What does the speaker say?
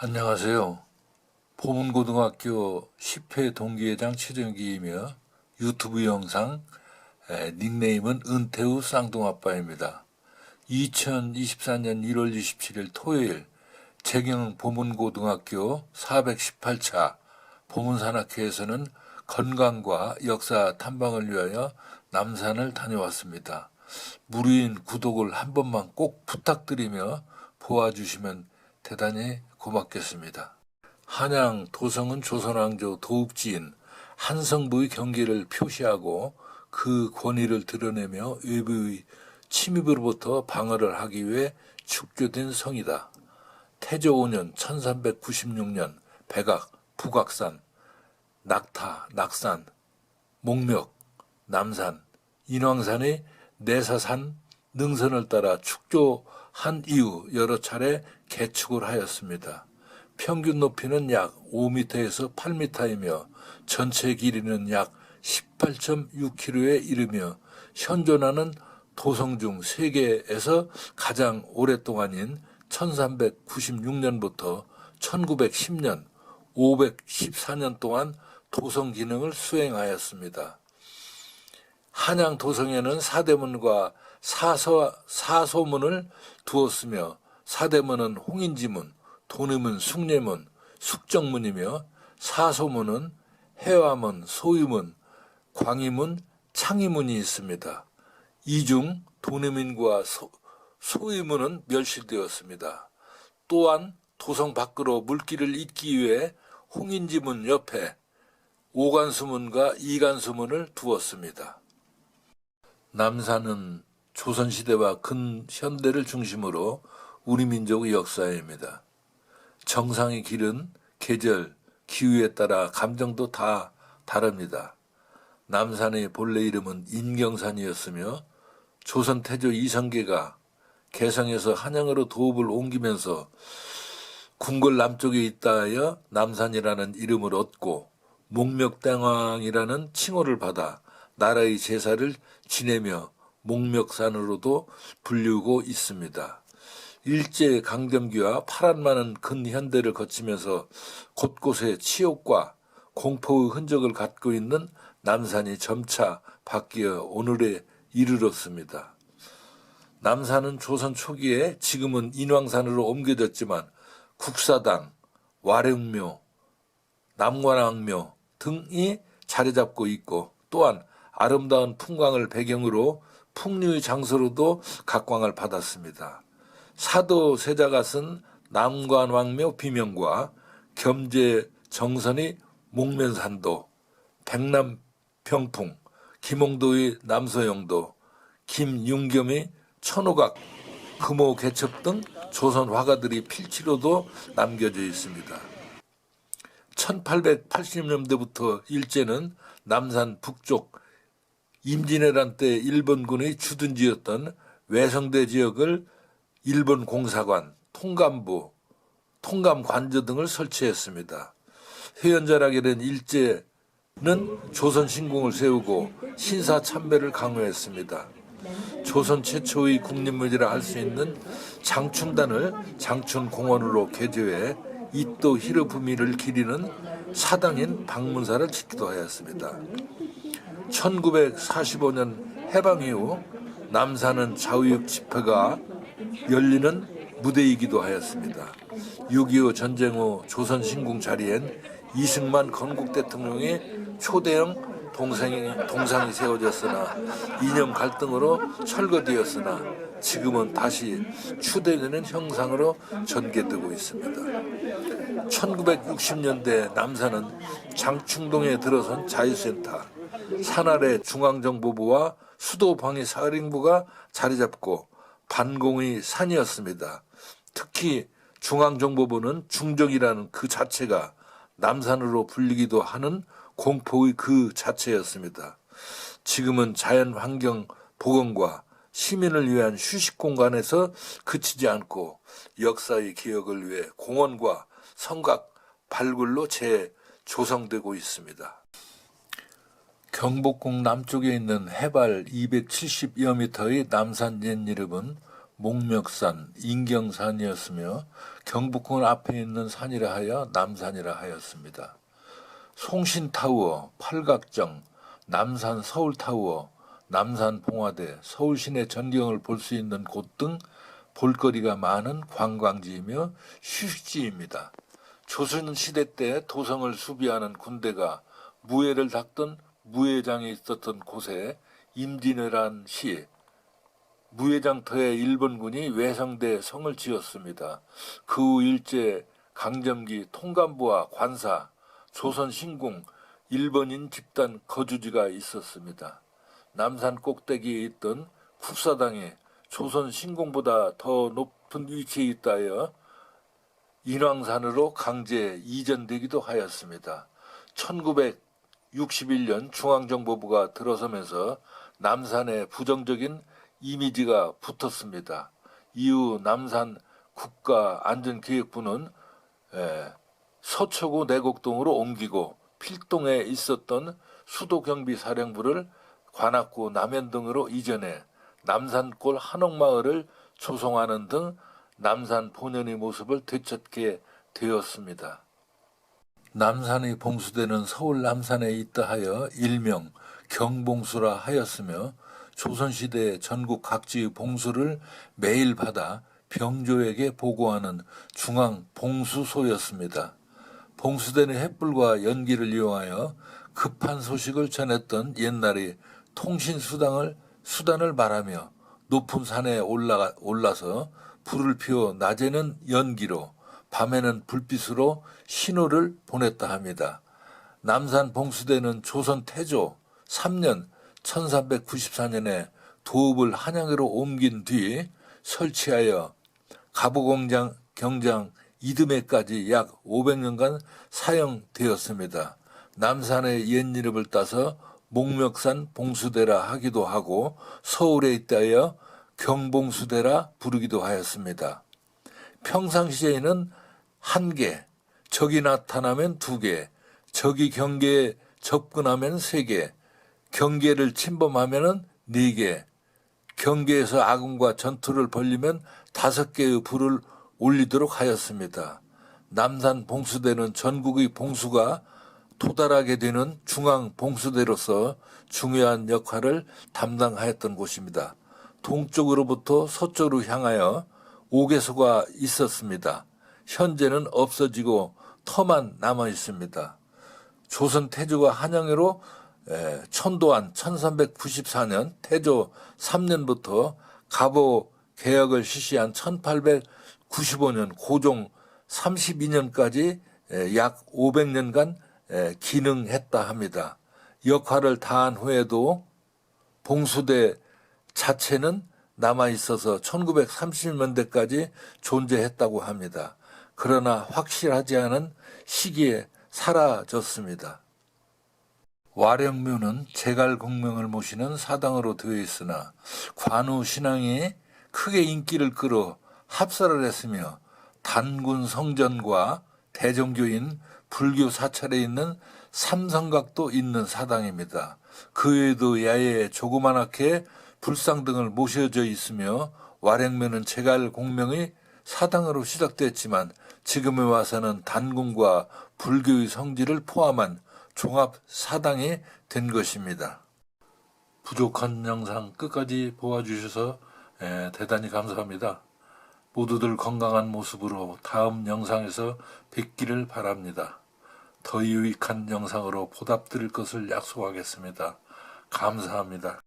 안녕하세요. 보문고등학교 10회 동기회장 최정기이며 유튜브 영상 닉네임은 은퇴후 쌍둥아빠입니다. 2024년 1월 27일 토요일 재경 보문고등학교 418차 보문산악회에서는 건강과 역사 탐방을 위하여 남산을 다녀왔습니다. 무료인 구독을 한 번만 꼭 부탁드리며 보아주시면 대단히 고맙겠습니다. 한양 도성은 조선왕조 도읍지인 한성부의 경계를 표시하고 그 권위를 드러내며 외부의 침입으로부터 방어를 하기 위해 축조된 성이다. 태조 5년 1396년 백악, 북악산, 낙타, 낙산, 목멱, 남산, 인왕산의 내사산 능선을 따라 축조한 이후 여러 차례 개축을 하였습니다. 평균 높이는 약 5m에서 8m이며 전체 길이는 약 18.6km에 이르며 현존하는 도성 중 세계에서 가장 오랫동안인 1396년부터 1910년 514년 동안 도성 기능을 수행하였습니다. 한양 도성에는 사대문과 사소문을 두었으며 사대문은 홍인지문, 도내문, 숭례문, 숙정문이며 사소문은 해화문, 소유문, 광희문, 창희문이 있습니다. 이 중 도내문과 소유문은 멸실되었습니다. 또한 도성 밖으로 물길을 잇기 위해 홍인지문 옆에 오간수문과 이간수문을 두었습니다. 남산은 조선시대와 근현대를 중심으로 우리 민족의 역사입니다. 정상의 길은 계절, 기후에 따라 감정도 다 다릅니다. 남산의 본래 이름은 인경산이었으며 조선 태조 이성계가 개성에서 한양으로 도읍을 옮기면서 궁궐 남쪽에 있다 하여 남산이라는 이름을 얻고 목멱대왕이라는 칭호를 받아 나라의 제사를 지내며 목멱산으로도 불리우고 있습니다. 일제 강점기와 파란 많은 근현대를 거치면서 곳곳에 치욕과 공포의 흔적을 갖고 있는 남산이 점차 바뀌어 오늘에 이르렀습니다. 남산은 조선 초기에 지금은 인왕산으로 옮겨졌지만 국사당, 와룡묘, 남관왕묘 등이 자리 잡고 있고 또한 아름다운 풍광을 배경으로 풍류의 장소로도 각광을 받았습니다. 사도 세자가 쓴 남관왕묘 비명과 겸재 정선의 목면산도, 백남병풍, 김홍도의 남서영도, 김융겸의 천호각, 금호개첩 등 조선 화가들이 필지로도 남겨져 있습니다. 1880년대부터 일제는 남산 북쪽 임진왜란 때 일본군의 주둔지였던 외성대 지역을 일본 공사관, 통감부, 통감관저 등을 설치했습니다. 회원자락에는 일제는 조선 신궁을 세우고 신사 참배를 강요했습니다. 조선 최초의 국립문이라 할 수 있는 장춘단을 장춘공원으로 개조해 이또 히로부미를 기리는 사당인 방문사를 짓기도 하였습니다. 1945년 해방 이후 남산은 자유육 집회가 열리는 무대이기도 하였습니다. 6.25 전쟁 후 조선 신궁 자리엔 이승만 건국 대통령의 초대형 동상이 세워졌으나 이념 갈등으로 철거되었으나 지금은 다시 추대되는 형상으로 전개되고 있습니다. 1960년대 남산은 장충동에 들어선 자유센터, 산아래 중앙정보부와 수도방위사령부가 자리잡고 반공의 산이었습니다. 특히 중앙정보부는 중정이라는 그 자체가 남산으로 불리기도 하는 공포의 그 자체였습니다. 지금은 자연환경 복원과 시민을 위한 휴식 공간에서 그치지 않고 역사의 기억을 위해 공원과 성곽 발굴로 재조성되고 있습니다. 경복궁 남쪽에 있는 해발 270여 미터의 남산 옛 이름은 목멱산, 인경산이었으며 경복궁 앞에 있는 산이라 하여 남산이라 하였습니다. 송신타워, 팔각정, 남산 서울타워, 남산 봉화대, 서울시내 전경을 볼 수 있는 곳 등 볼거리가 많은 관광지이며 휴식지입니다. 조선시대 때 도성을 수비하는 군대가 무예를 닦던 무예장이 있었던 곳에 임진왜란 시 무예장터에 일본군이 외성대 성을 지었습니다. 그 후 일제 강점기 통감부와 관사, 조선 신궁, 일본인 집단 거주지가 있었습니다. 남산 꼭대기에 있던 국사당이 조선 신궁보다 더 높은 위치에 있다하여 인왕산으로 강제 이전되기도 하였습니다. 1961년 중앙정보부가 들어서면서 남산에 부정적인 이미지가 붙었습니다. 이후 남산 국가안전기획부는 서초구 내곡동으로 옮기고 필동에 있었던 수도경비사령부를 관악구 남현동으로 이전해 남산골 한옥마을을 조성하는 등 남산 본연의 모습을 되찾게 되었습니다. 남산의 봉수대는 서울 남산에 있다 하여 일명 경봉수라 하였으며 조선시대 전국 각지의 봉수를 매일 받아 병조에게 보고하는 중앙 봉수소였습니다. 봉수대는 햇불과 연기를 이용하여 급한 소식을 전했던 옛날의 통신수단을 말하며 높은 산에 올라서 불을 피워 낮에는 연기로 밤에는 불빛으로 신호를 보냈다 합니다. 남산 봉수대는 조선 태조 3년 1394년에 도읍을 한양으로 옮긴 뒤 설치하여 갑오경장 이듬해까지 약 500년간 사용되었습니다. 남산의 옛 이름을 따서 목멱산 봉수대라 하기도 하고 서울에 있다하여 경봉수대라 부르기도 하였습니다. 평상시에는 1개, 적이 나타나면 2개, 적이 경계에 접근하면 3개, 경계를 침범하면 4개, 경계에서 아군과 전투를 벌이면 5개의 불을 올리도록 하였습니다. 남산 봉수대는 전국의 봉수가 도달하게 되는 중앙 봉수대로서 중요한 역할을 담당하였던 곳입니다. 동쪽으로부터 서쪽으로 향하여 5개소가 있었습니다. 현재는 없어지고 터만 남아 있습니다. 조선 태조가 한양으로 천도한 1394년 태조 3년부터 갑오 개혁을 실시한 1895년 고종 32년까지 약 500년간 기능했다 합니다. 역할을 다한 후에도 봉수대 자체는 남아있어서 1930년대까지 존재했다고 합니다. 그러나 확실하지 않은 시기에 사라졌습니다. 와령묘는 제갈공명을 모시는 사당으로 되어 있으나 관우 신앙이 크게 인기를 끌어 합사를 했으며 단군 성전과 대종교인 불교 사찰에 있는 삼성각도 있는 사당입니다. 그 외에도 야외에 조그만하게 불상 등을 모셔져 있으며 와령묘는 제갈공명의 사당으로 시작됐지만 지금에 와서는 단군과 불교의 성지를 포함한 종합 사당이 된 것입니다. 부족한 영상 끝까지 보아주셔서 대단히 감사합니다. 모두들 건강한 모습으로 다음 영상에서 뵙기를 바랍니다. 더 유익한 영상으로 보답드릴 것을 약속하겠습니다. 감사합니다.